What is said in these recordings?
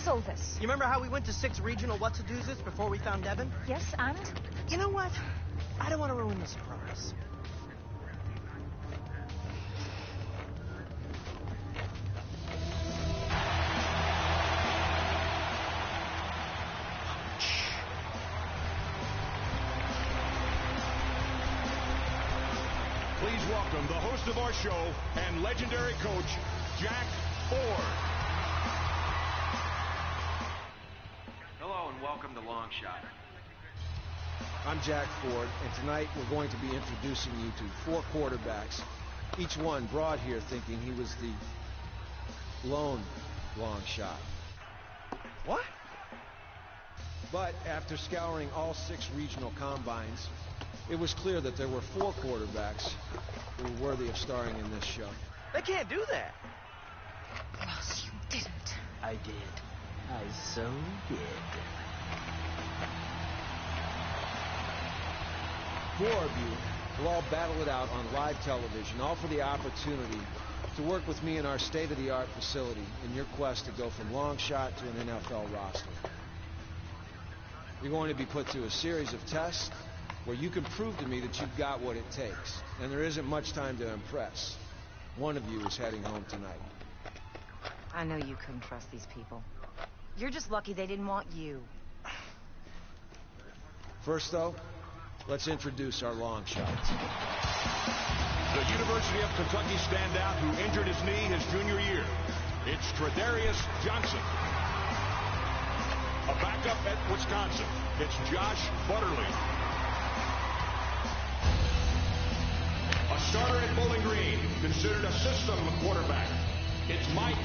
was all this? You remember how we went to 6 regional what's-a-doozes before we found Devin? Yes, and? You know what? I don't want to ruin the surprise. Please welcome the host of our show and legendary coach, Jack Ford. Hello and welcome to Longshot. I'm Jack Ford, and tonight we're going to be introducing you to 4 quarterbacks, each one brought here thinking he was the lone long shot. What? But after scouring all 6 regional combines, it was clear that there were 4 quarterbacks who were worthy of starring in this show. They can't do that. Ross, you didn't. I did. I so did. 4 of you will all battle it out on live television, all for the opportunity to work with me in our state-of-the-art facility in your quest to go from long shot to an NFL roster. You're going to be put through a series of tests where you can prove to me that you've got what it takes, and there isn't much time to impress. One of you is heading home tonight. I know you couldn't trust these people. You're just lucky they didn't want you. First, though, let's introduce our long shots. The University of Kentucky standout who injured his knee his junior year. It's Tredarius Johnson. A backup at Wisconsin. It's Josh Butterly. A starter at Bowling Green, considered a system quarterback. It's Mike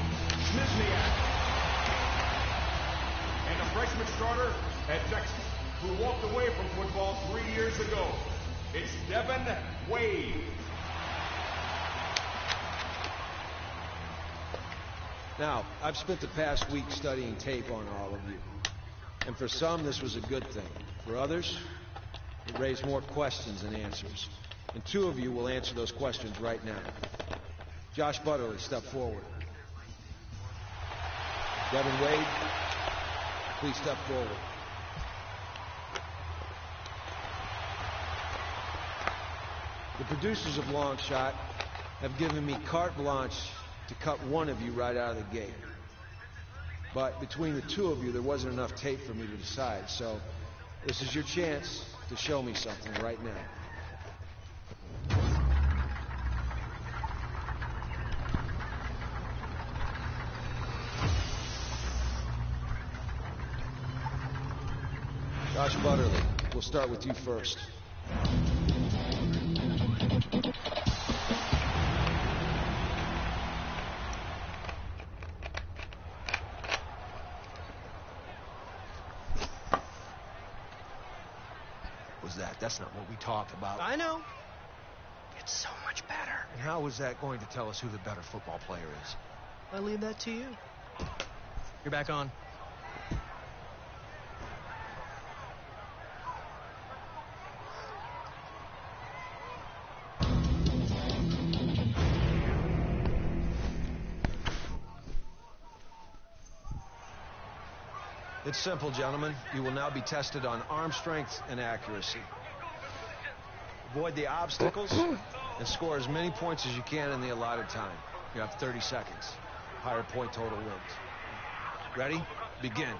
Smizniak. And a freshman starter at Texas, who walked away from football 3 years ago. It's Devin Wade. Now, I've spent the past week studying tape on all of you. And for some, this was a good thing. For others, it raised more questions than answers. And 2 of you will answer those questions right now. Josh Butterly, step forward. Devin Wade, please step forward. The producers of Longshot have given me carte blanche to cut one of you right out of the gate. But between the 2 of you, there wasn't enough tape for me to decide, so this is your chance to show me something right now. Josh Butterly, we'll start with you first. Was that? That's not what we talked about. I know. It's so much better. And how is that going to tell us who the better football player is? I leave that to you. You're back on. It's simple, gentlemen. You will now be tested on arm strength and accuracy. Avoid the obstacles and score as many points as you can in the allotted time. You have 30 seconds. Higher point total wins. Ready? Begin.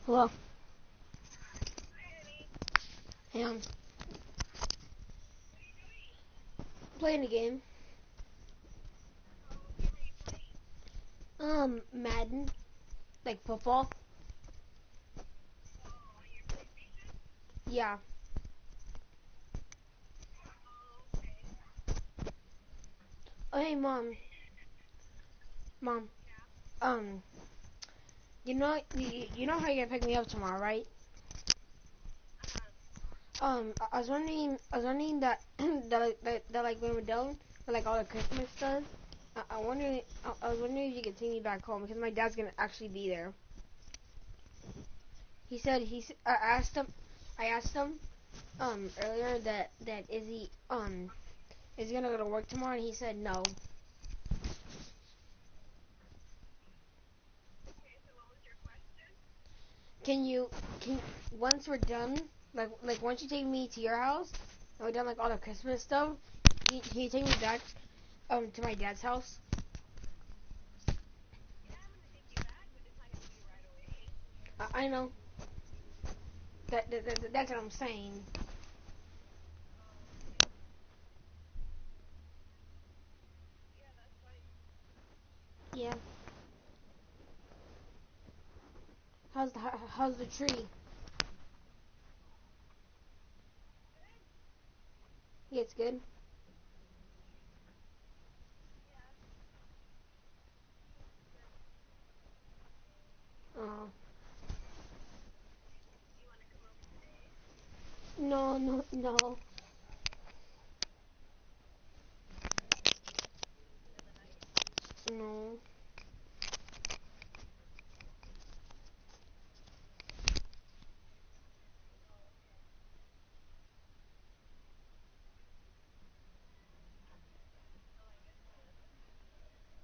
Hello. Ham. Playing a game. Madden. Like football. Yeah. Oh, hey, Mom. Mom. You know how you're gonna pick me up tomorrow, right? I was wondering that that like when we're done with like all the Christmas stuff, I was wondering if you could take me back home because my dad's gonna actually be there. I asked him earlier that is he gonna go to work tomorrow, and he said no. Can once we're done, like once you take me to your house and we're done like all the Christmas stuff, can you take me back to my dad's house? I know that's what I'm saying. Yeah. How's the tree? Yeah, it's good. Oh. No, no, no. No.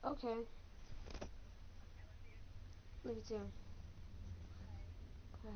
Okay. Love you too. Bye.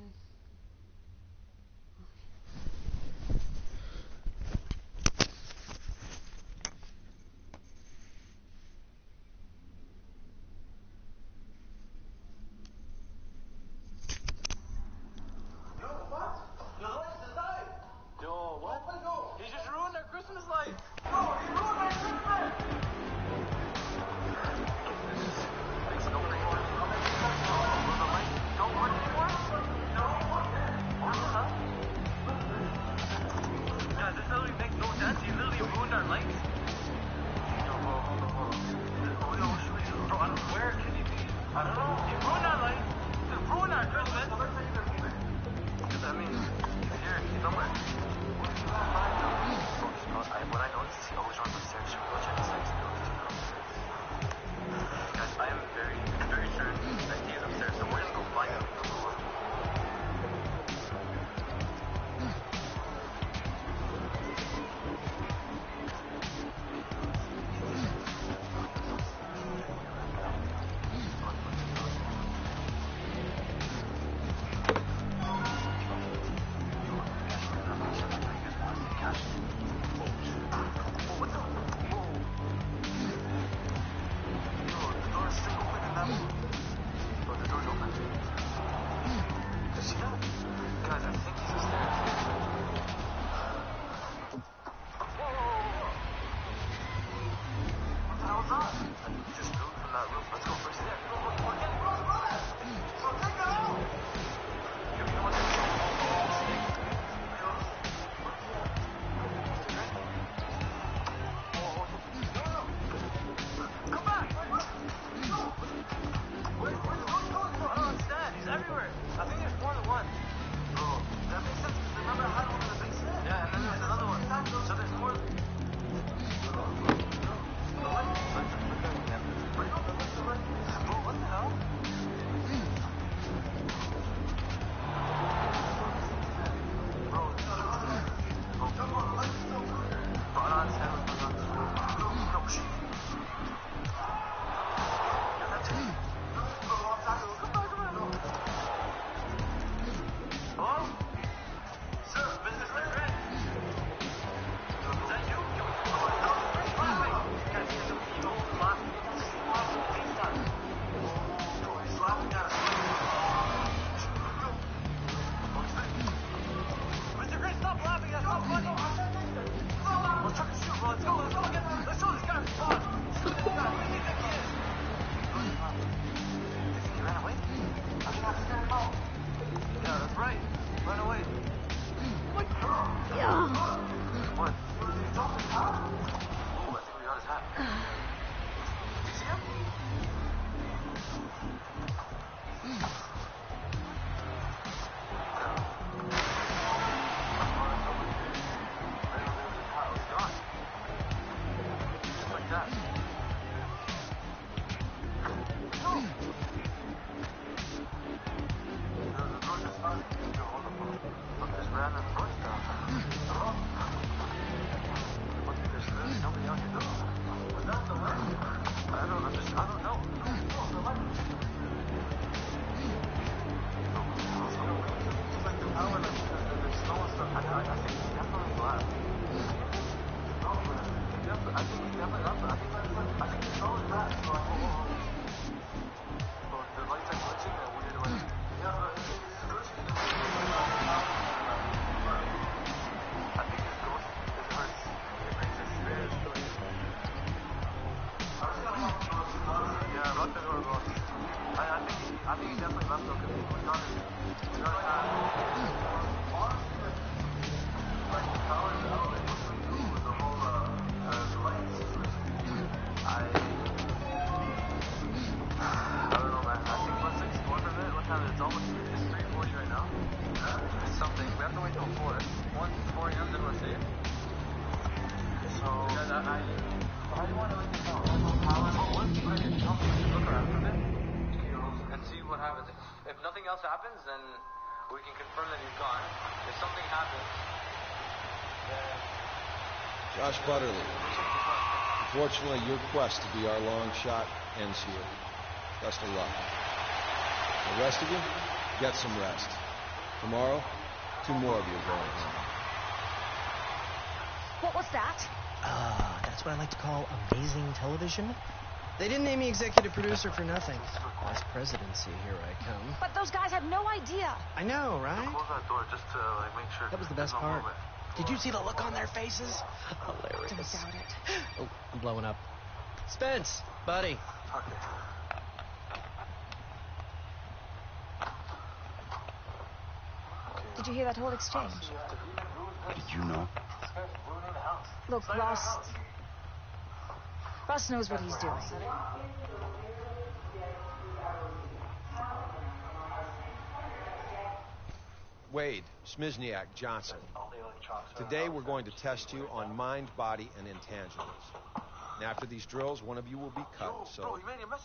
Josh Butterly, unfortunately, your quest to be our long shot ends here. Best of luck. The rest of you, get some rest. Tomorrow, 2 more of you are going home. What was that? That's what I like to call amazing television. They didn't name me executive producer for nothing. Vice presidency, here I come. But those guys had no idea. I know, right? Close that door just to make sure. That was the best part. Did you see the look on their faces? Hilarious. Don't doubt it. Oh, I'm blowing up. Spence, buddy. Did you hear that whole exchange? How did you know? Look, Russ knows what he's doing. Wade, Smizniak, Johnson. Today we're going to test you on mind, body, and intangibles. And after these drills, one of you will be cut, so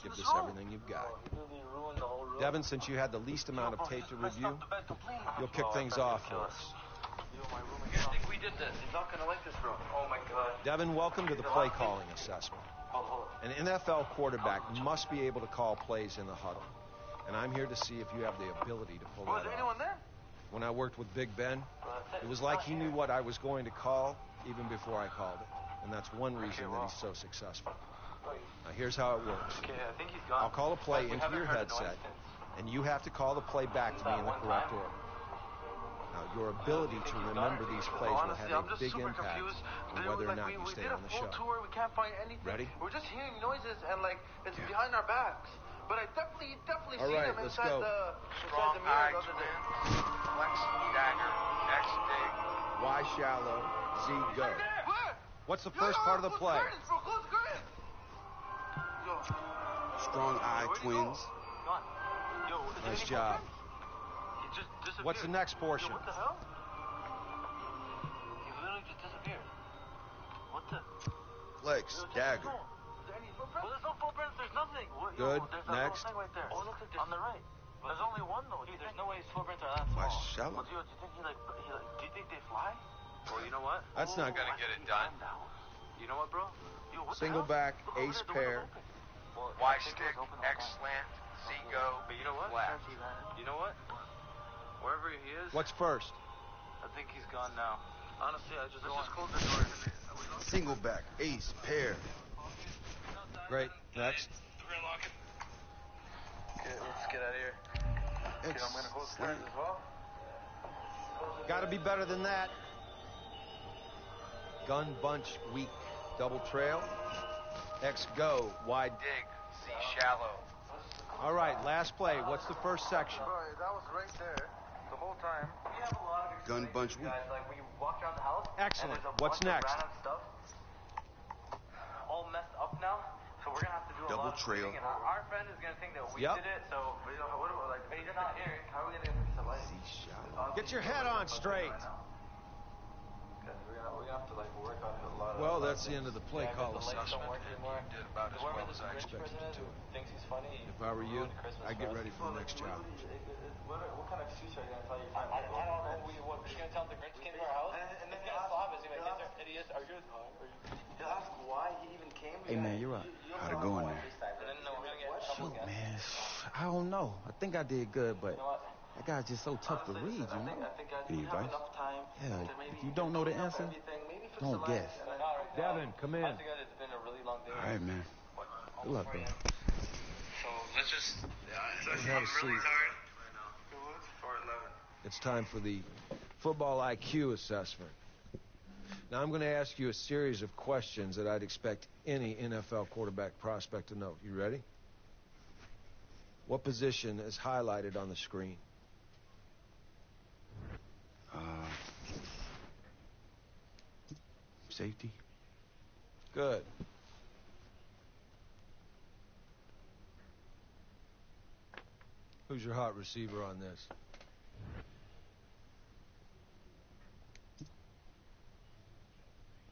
give this everything you've got. Devin, since you had the least amount of tape to review, you'll kick things off for us. You think we did this? He's not gonna like this room. Oh my God. Devin, welcome to the play calling assessment. An NFL quarterback must be able to call plays in the huddle. And I'm here to see if you have the ability to pull that off. Was anyone there? When I worked with Big Ben, it was like he knew what I was going to call even before I called it. And that's one reason that he's so successful. Now, here's how it works. Okay, I think he's gone. I'll call a play into your headset, and you have to call the play back to me in the correct order. Now, your ability to remember these plays will have a big impact on whether or not you stay on the show. We can't find anything. Ready? We're just hearing noises and it's behind our backs. But I definitely All see right, them let's inside go. the Strong mirror eye the other day. twins, flex dagger, X dig. Y shallow, Z go. Where? What's the first part of the play? Close the curtains. Yo. Strong eye Where'd he twins. go? Gone. Yo, is Nice he job. moving? He just disappeared. What's the next portion? Yo, what the hell? He literally just disappeared. What the? Flex, Yo, check dagger. his phone. Is there any footprints? Well, there's no footprints. There's nothing. What, Good. Yo, there's that Next. little thing right there. Oh, look, on the right. There's only one though. Dude, there's no way his footprints are that Why small. shallow? Well, do you think do you think they fly? Well, you know what? That's not Gonna get it done. You know what, bro? Yo, what Single the hell? back, Look, over ace there, the window's pair. open. Well, Y I think it stick, was open the whole X time. slant, Z go, But you know what? flat. You know what? Wherever he is, What's first? I think he's gone now. Honestly, let's just close the door. Single back, ace, pair. Great. Next. Okay, let's get out of here. Okay, I'm gonna close the curtains as well. Got to be better than that. Gun bunch weak. Double trail. X go. Wide. Dig, Z shallow. All right, last play. What's the first section? Bro, that was right there the whole time. We have a lot of Gun bunch guys. Like we walk around the house. Excellent. And there's a What's bunch next? Of random stuff. All messed up now. So we're gonna have to do Double a lot of trail. cleaning, and our friend is gonna think that we Yep. did it. So what about like? But he's not here. How are we gonna fix the light? Get your head on straight. We're gonna have to like work on a lot of. Well, that's the end of the play call The lights don't assessment. work anymore. You did about as Whoever well this as I Grinch expected person you is to. who thinks he's funny. If I were you, ruined Christmas I'd get for us. ready for the next challenge. What kind of excuse are you gonna tell your friend? I don't know. We're gonna tell him the Grinch came to our house. And then he's gonna slap us. He's like, "These are idiots. Are you?" He'll ask why he even came. Hey man, you're right. How'd it go in there? And then we're gonna get in trouble Shoot, again. man. I don't know. I think I did good, but You know what? that guy's just so tough to read, you know? I think I Any have advice? enough time Yeah, to maybe if you don't know the clean up answer, everything, maybe fix don't the lights, guess. and then not right now. Devin, come in. Honestly, guys, it's been a really long day. All right, man. Good luck, bro. So let's just. Have a seat. tired. I know. 4:11. It's time for the football IQ assessment. Now, I'm going to ask you a series of questions that I'd expect any NFL quarterback prospect to know. You ready? What position is highlighted on the screen? Safety. Good. Who's your hot receiver on this?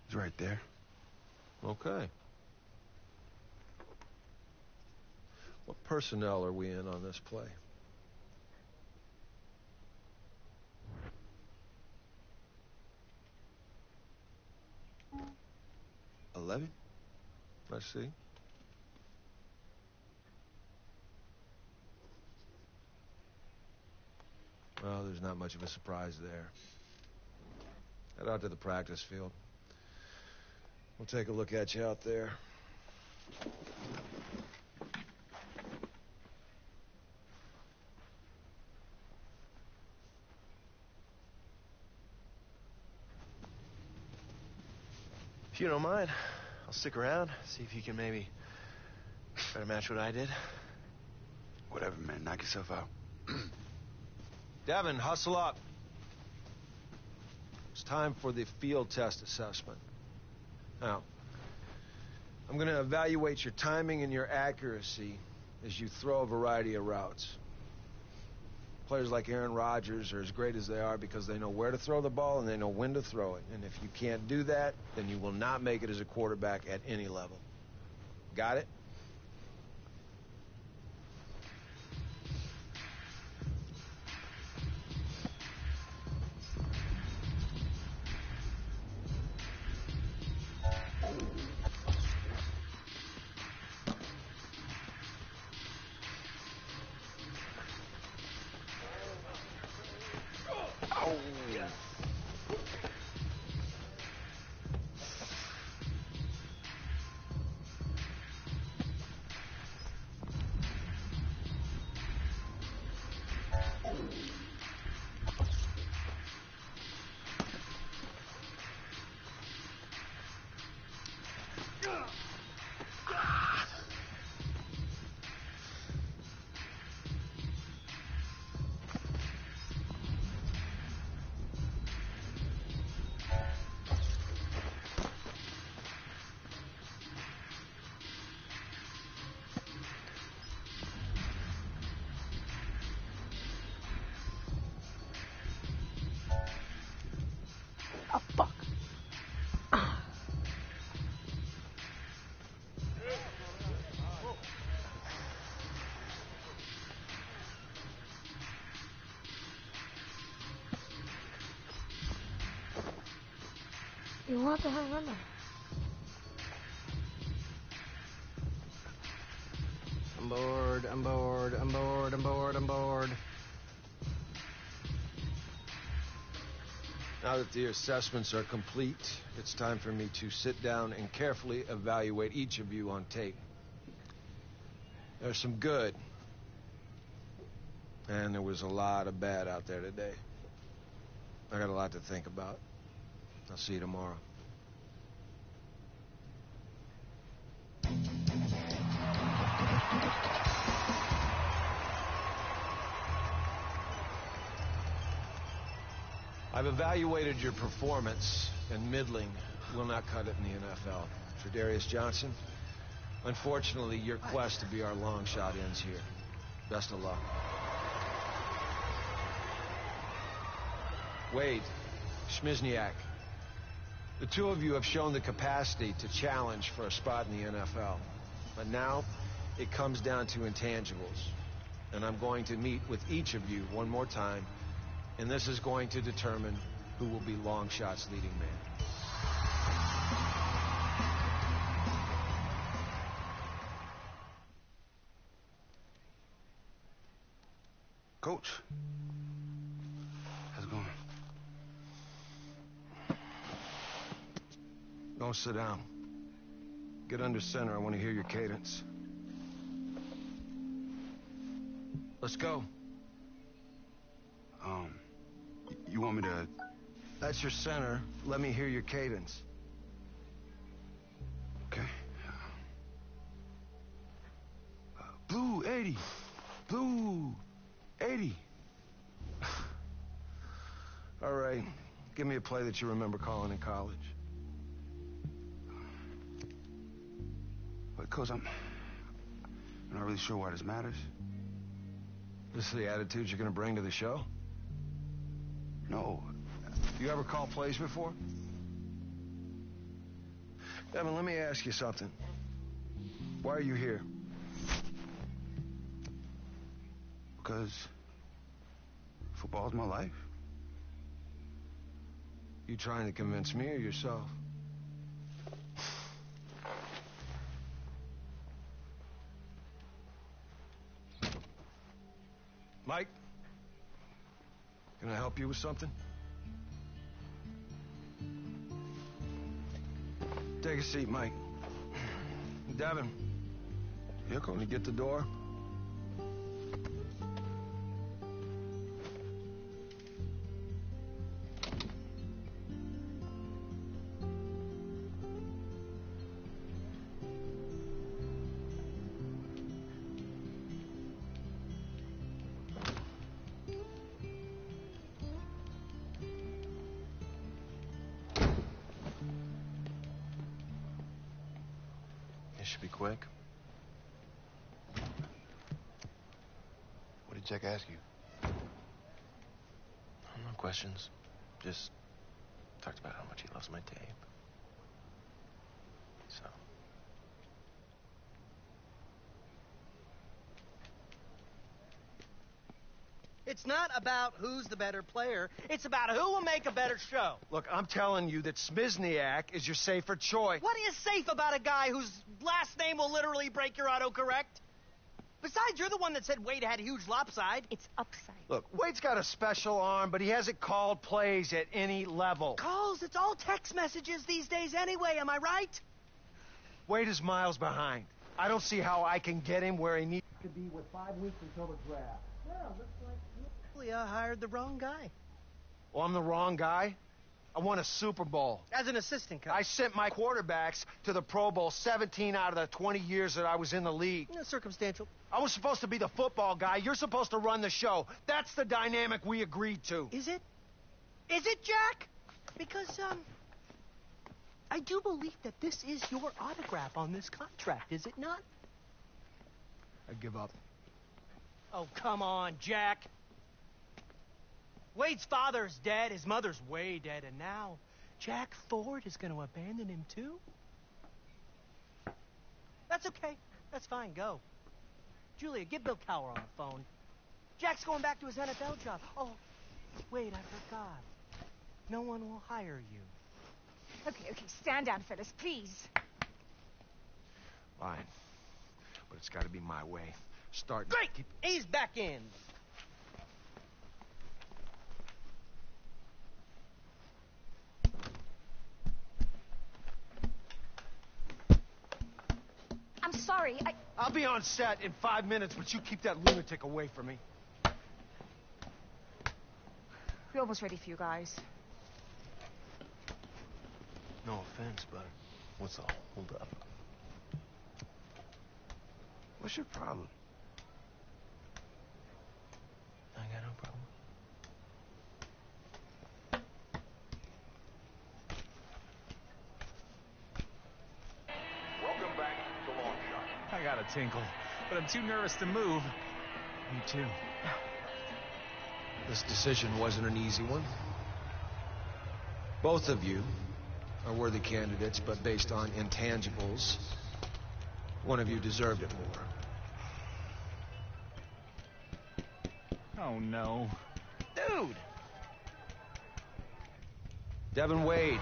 It's right there. Okay. What personnel are we in on this play? $11. I see. Well, there's not much of a surprise there. Head out to the practice field. We'll take a look at you out there. If you don't mind, I'll stick around, see if you can maybe try to match what I did. Whatever, man. Knock yourself out. Devin, hustle up. It's time for the field test assessment. Now, I'm going to evaluate your timing and your accuracy as you throw a variety of routes. Players like Aaron Rodgers are as great as they are because they know where to throw the ball and they know when to throw it. And if you can't do that, then you will not make it as a quarterback at any level. Got it? Oh, fuck. You want to have fun? I'm bored, I'm bored, I'm bored, I'm bored, I'm bored. Now that the assessments are complete, it's time for me to sit down and carefully evaluate each of you on tape. There's some good, and there was a lot of bad out there today. I got a lot to think about. I'll see you tomorrow. I've evaluated your performance, and middling will not cut it in the NFL. Tre'Davious Johnson, unfortunately, your quest to be our long shot ends here. Best of luck. Wade, Schmizniak, the two of you have shown the capacity to challenge for a spot in the NFL. But now, it comes down to intangibles. And I'm going to meet with each of you one more time, and this is going to determine who will be Longshot's leading man. Coach, how's it going? Don't sit down. Get under center. I want to hear your cadence. Let's go. You want me to... That's your center. Let me hear your cadence. Okay. Blue 80. Blue 80. All right. Give me a play that you remember calling in college. But, Coach, I'm not really sure why this matters. This is the attitude you're gonna bring to the show? No. You ever call plays before? Evan, let me ask you something. Why are you here? Because football's my life. You trying to convince me or yourself? Mike? Can I help you with something? Take a seat, Mike. Devin. Here, Coach. Can you get the door? This should be quick. What did Jack ask you? No questions. Just talked about how much he loves my tape. So. It's not about who's the better player. It's about who will make a better show. Look, I'm telling you that Smizniak is your safer choice. What is safe about a guy whose last name will literally break your autocorrect? Besides, you're the one that said Wade had a huge lopside. It's upside. Look, Wade's got a special arm, but he hasn't called plays at any level. Calls, it's all text messages these days anyway, am I right? Wade is miles behind. I don't see how I can get him where he needs to be with 5 weeks until the draft. Well, looks like you hired the wrong guy. Well, I'm the wrong guy. I won a Super Bowl. As an assistant coach. I sent my quarterbacks to the Pro Bowl 17 out of the 20 years that I was in the league. Circumstantial. I was supposed to be the football guy. You're supposed to run the show. That's the dynamic we agreed to. Is it? Is it, Jack? Because, I do believe that this is your autograph on this contract, is it not? I give up. Oh, come on, Jack. Wade's father's dead, his mother's way dead, and now Jack Ford is going to abandon him too? That's okay. That's fine, go. Julia, get Bill Cowher on the phone. Jack's going back to his NFL job. Oh, wait, I forgot. No one will hire you. Okay, stand down, Phyllis, please. Fine. But it's got to be my way. Start. Great! Ease back in. I'm sorry, I'll be on set in 5 minutes, but you keep that lunatic away from me. We're almost ready for you guys. No offense, but what's the hold up? What's your problem? I got no problem. Welcome back to Longshot. I got a tinkle, but I'm too nervous to move. Me too. This decision wasn't an easy one. Both of you are worthy candidates, but based on intangibles, one of you deserved it more. Oh, no. Dude! Devin Wade,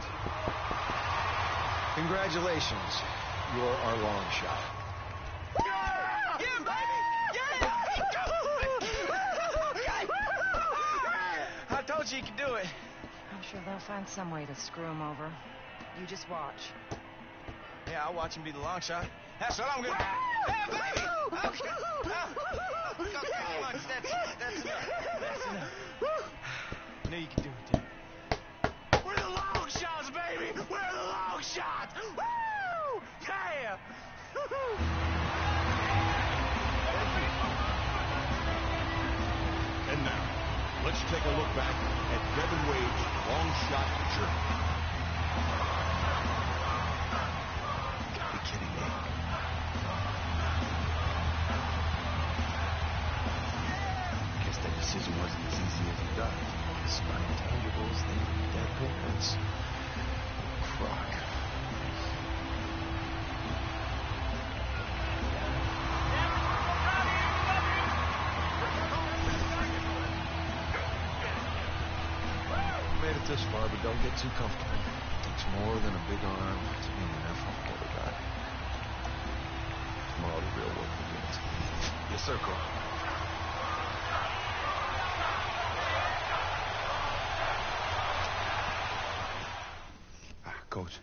congratulations. You're our long shot. Yeah, baby! I told you you could do it. I'm sure they'll find some way to screw him over. You just watch. Yeah, I'll watch him be the long shot. That's what I'm gonna do. Hey, baby! Okay. Okay, come on, that's enough. That's enough. I knew you could do it, dude. We're the long shots, baby! We're the long shots! Woo! Yeah! Let's take a look back at Devin Wade's long shot journey. Gotta be kidding me. Guess that decision wasn't as easy as you thought. Despite intangibles, they need their pigments. Croc. Made it this far, but don't get too comfortable. It takes more than a big arm to be an NFL killer guy. Tomorrow the real work begins. Yes, sir, Coach. Coach,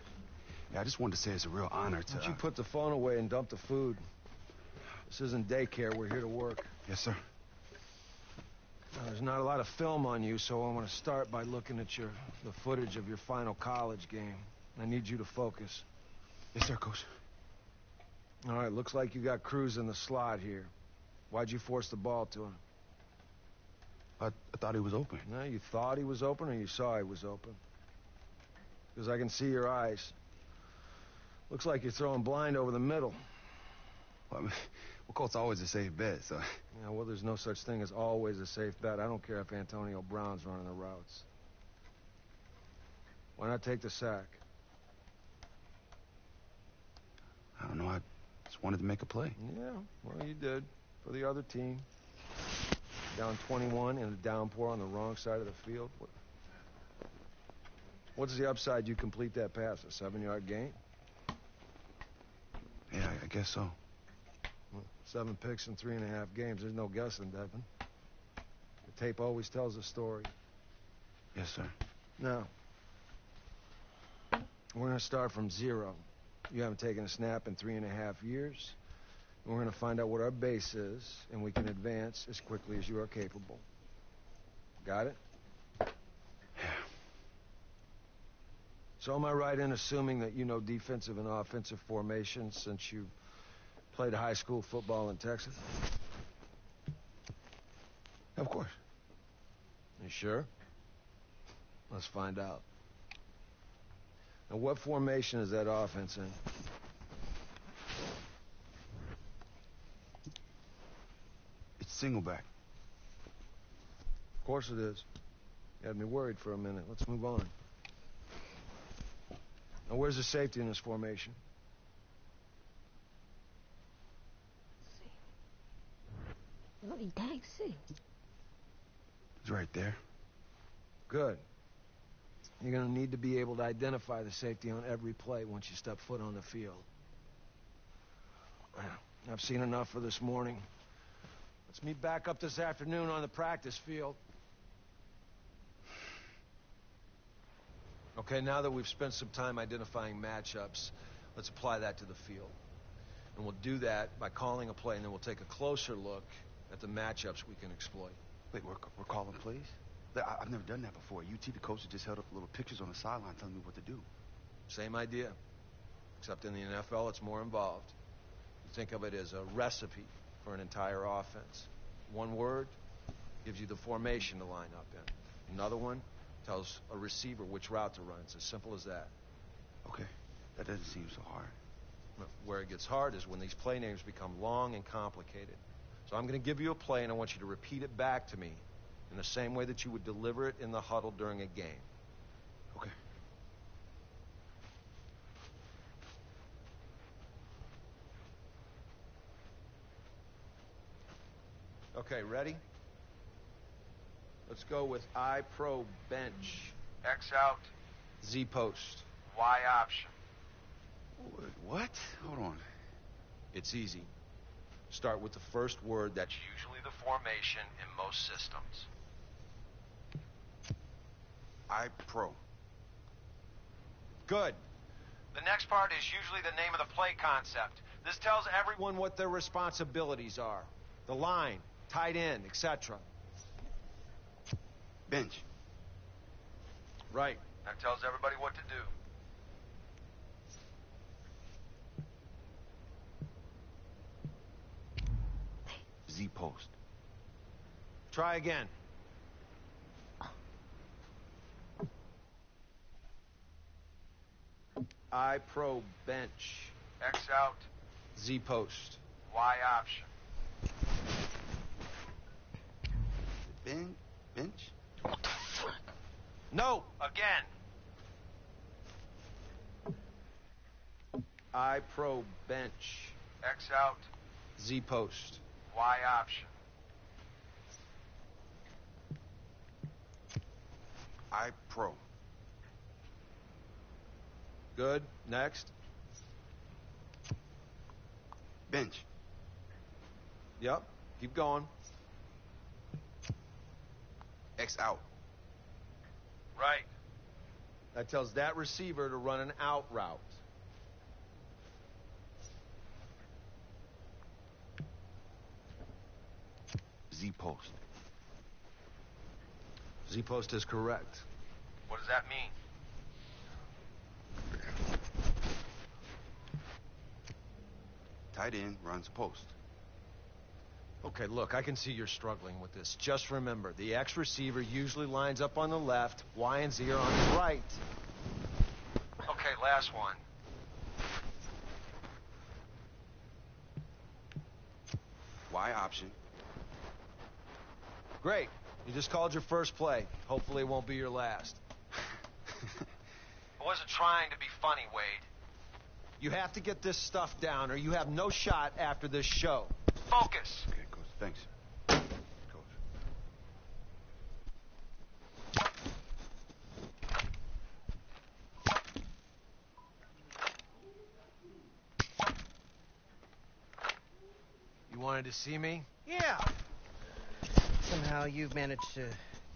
yeah, I just wanted to say it's a real honor to... Why don't you put the phone away and dump the food? This isn't daycare. We're here to work. Yes, sir. Now, there's not a lot of film on you, so I want to start by looking at the footage of your final college game. I need you to focus. Yes, sir, Coach. All right, looks like you got Cruz in the slot here. Why'd you force the ball to him? I thought he was open. No, you thought he was open or you saw he was open? Because I can see your eyes. Looks like you're throwing blind over the middle. Well, Colt's always a safe bet, so... Yeah, well, there's no such thing as always a safe bet. I don't care if Antonio Brown's running the routes. Why not take the sack? I don't know, I just wanted to make a play. Yeah, well, you did. For the other team. Down 21 in a downpour on the wrong side of the field. What's the upside you complete that pass? A 7-yard gain? Yeah, I guess so. Well, 7 picks in 3.5 games. There's no guessing, Devin. The tape always tells a story. Yes, sir. Now, we're going to start from 0. You haven't taken a snap in 3.5 years. And we're going to find out what our base is, and we can advance as quickly as you are capable. Got it? So am I right in assuming that you know defensive and offensive formations since you played high school football in Texas? Of course. You sure? Let's find out. Now, what formation is that offense in? It's single back. Of course it is. You had me worried for a minute. Let's move on. Now, where's the safety in this formation? Let me dang see. It's right there. Good. You're going to need to be able to identify the safety on every play once you step foot on the field. I've seen enough for this morning. Let's meet back up this afternoon on the practice field. Okay, now that we've spent some time identifying matchups, let's apply that to the field. And we'll do that by calling a play, and then we'll take a closer look at the matchups we can exploit. Wait, we're calling plays? I've never done that before. UT, the coach, just held up little pictures on the sideline telling me what to do. Same idea, except in the NFL, it's more involved. You think of it as a recipe for an entire offense. One word gives you the formation to line up in. Another one tells a receiver which route to run. It's as simple as that. Okay, that doesn't seem so hard. Where it gets hard is when these play names become long and complicated. So I'm going to give you a play, and I want you to repeat it back to me in the same way that you would deliver it in the huddle during a game. Okay. Okay, ready? Let's go with I pro bench. X out, Z post. Y option. What? Hold on. It's easy. Start with the first word that's usually the formation in most systems. I pro. Good. The next part is usually the name of the play concept. This tells everyone what their responsibilities are. The line, tight end, etc. Bench. Right. That tells everybody what to do. Z post. Try again. I pro bench. X out. Z post. Y option. Bench? No. Again. I pro bench. X out. Z post. Y option. I pro. Good. Next. Bench. Yep. Keep going. X out. Right. That tells that receiver to run an out route. Z post. Z post is correct. What does that mean? Tight end runs post. Okay, look, I can see you're struggling with this. Just remember, the X receiver usually lines up on the left, Y and Z are on the right. Okay, last one. Y option. Great. You just called your first play. Hopefully it won't be your last. I wasn't trying to be funny, Wade. You have to get this stuff down or you have no shot after this show. Focus. Okay, Coach. Thanks. Coach. You wanted to see me? Yeah. Somehow you've managed to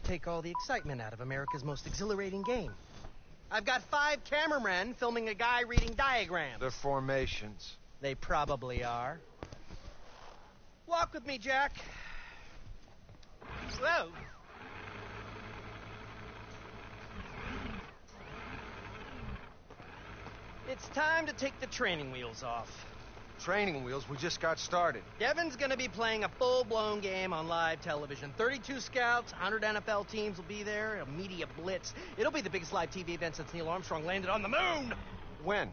take all the excitement out of America's most exhilarating game. I've got 5 cameramen filming a guy reading diagrams. They're formations. They probably are. Walk with me, Jack. Whoa. It's time to take the training wheels off. Training wheels, we just got started. Devin's gonna be playing a full-blown game on live television. 32 scouts, 100 NFL teams will be there, a media blitz. It'll be the biggest live TV event since Neil Armstrong landed on the moon! When?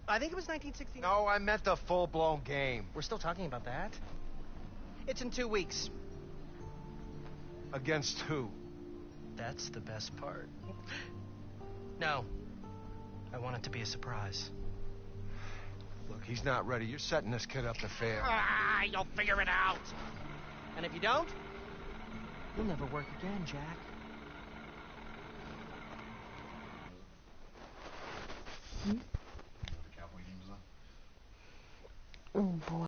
I think it was 1969. No, I meant the full-blown game. We're still talking about that? It's in 2 weeks. Against who? That's the best part. No. I want it to be a surprise. Look, he's not ready. You're setting this kid up to fail. You'll figure it out. And if you don't, you'll never work again, Jack. The Cowboy game's on. Oh, boy.